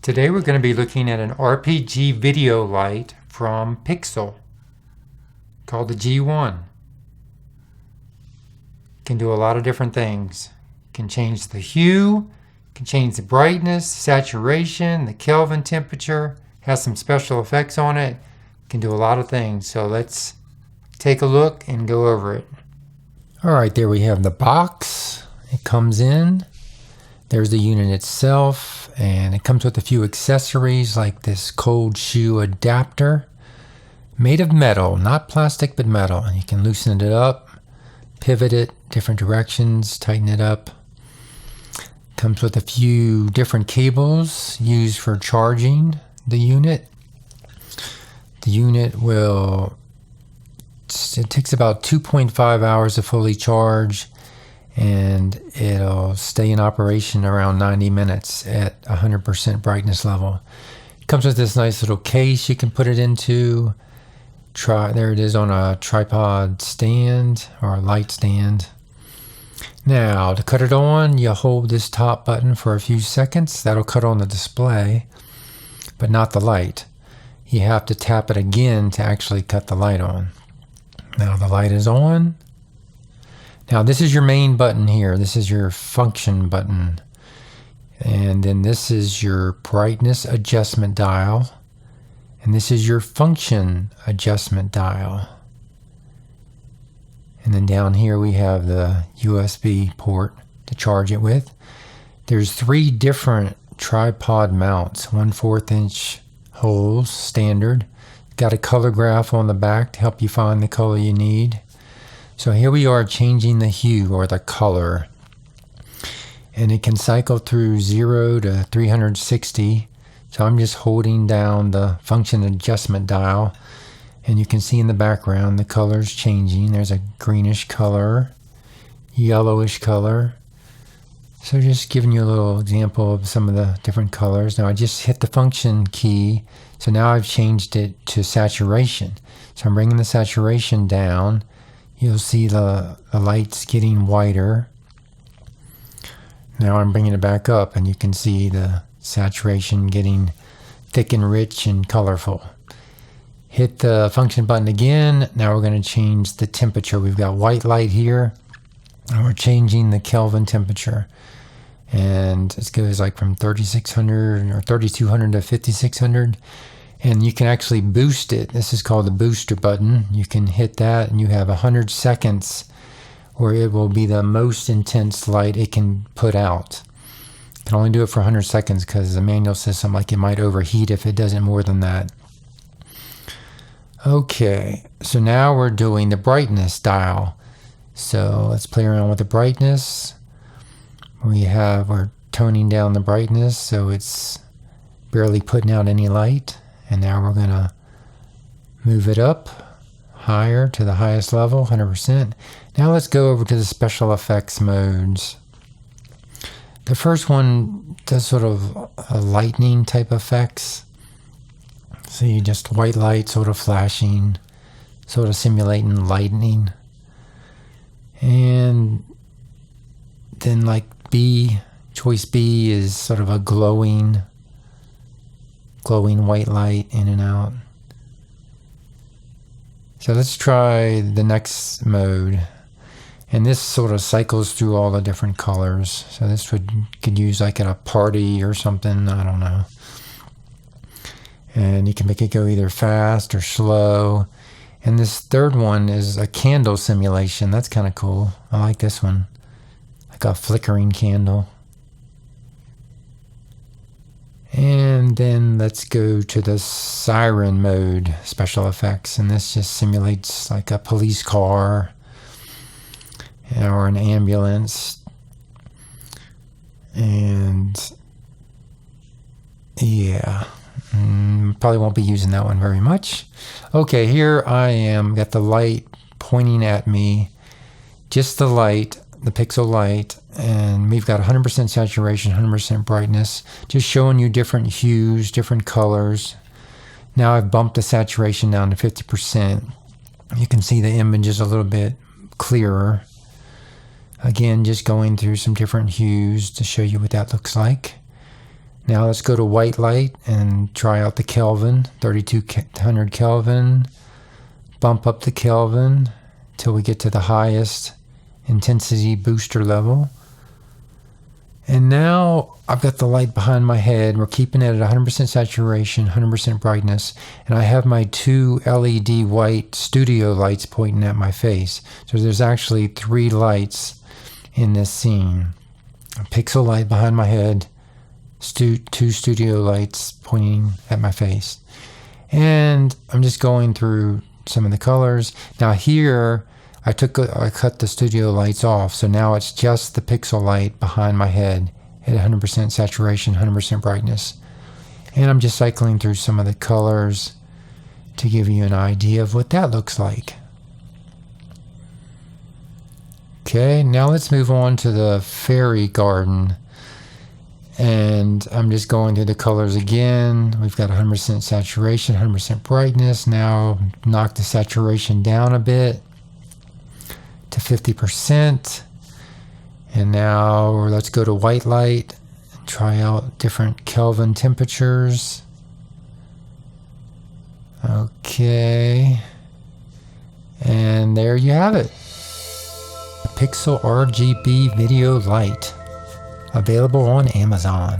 Today we're going to be looking at an RPG video light from Pixel called the G1. It can do a lot of different things. It can change the hue, it can change the brightness, saturation, the Kelvin temperature, has some special effects on it. It can do a lot of things. So let's take a look and go over it. Alright, there we have the box. It comes in. There's the unit itself, and it comes with a few accessories like this cold shoe adapter made of metal, not plastic but metal, and you can loosen it up, pivot it different directions, tighten it up. Comes with a few different cables used for charging the unit. The unit it takes about 2.5 hours to fully charge, and it'll stay in operation around 90 minutes at 100% brightness level. It comes with this nice little case you can put it into. There it is on a tripod stand or a light stand. Now, to cut it on, you hold this top button for a few seconds. That'll cut on the display, but not the light. You have to tap it again to actually cut the light on. Now the light is on. Now this is your main button here. This is your function button. And then this is your brightness adjustment dial. And this is your function adjustment dial. And then down here we have the USB port to charge it with. There's 3 different tripod mounts, 1/4 inch holes, standard. Got a color graph on the back to help you find the color you need. So here we are changing the hue or the color, and it can cycle through 0 to 360. So I'm just holding down the function adjustment dial, and you can see in the background the colors changing. There's a greenish color, yellowish color. So just giving you a little example of some of the different colors. Now I just hit the function key, so now I've changed it to saturation. So I'm bringing the saturation down. You'll see the lights getting whiter. Now I'm bringing it back up, and you can see the saturation getting thick and rich and colorful. Hit the function button again. Now we're going to change the temperature. We've got white light here, and we're changing the Kelvin temperature. And it goes like from 3600 or 3200 to 5600. And you can actually boost it. This is called the booster button. You can hit that, and you have 100 seconds where it will be the most intense light it can put out. You can only do it for 100 seconds because the manual says something like it might overheat if it does it more than that. Okay, so now we're doing the brightness dial. So let's play around with the brightness. We're toning down the brightness so it's barely putting out any light. And now we're going to move it up higher to the highest level, 100%. Now let's go over to the special effects modes. The first one does sort of a lightning type effects. See, just white light sort of flashing, sort of simulating lightning. And then like choice B is sort of a glowing white light in and out. So let's try the next mode. And this sort of cycles through all the different colors. So this could use like at a party or something, I don't know. And you can make it go either fast or slow. And this third one is a candle simulation. That's kind of cool. I like this one. Like a flickering candle. And then let's go to the siren mode, special effects. And this just simulates like a police car or an ambulance. And yeah, probably won't be using that one very much. Okay, here I am, got the light pointing at me, just the light, the pixel light, and we've got 100% saturation, 100% brightness, just showing you different hues, different colors. Now I've bumped the saturation down to 50%. You can see the image is a little bit clearer. Again, just going through some different hues to show you what that looks like. Now let's go to white light and try out the Kelvin, 3200 Kelvin. Bump up the Kelvin till we get to the highest intensity booster level. And now I've got the light behind my head. We're keeping it at 100% saturation, 100% brightness. And I have my 2 LED white studio lights pointing at my face. So there's actually 3 lights in this scene. A pixel light behind my head, 2 studio lights pointing at my face. And I'm just going through some of the colors. Now here, I cut the studio lights off, so now it's just the pixel light behind my head at 100% saturation, 100% brightness. And I'm just cycling through some of the colors to give you an idea of what that looks like. Okay, now let's move on to the fairy garden. And I'm just going through the colors again. We've got 100% saturation, 100% brightness. Now knock the saturation down a bit to 50%. And now let's go to white light and try out different Kelvin temperatures. Okay. And there you have it. The PIXEL RGB Video Light. Available on Amazon.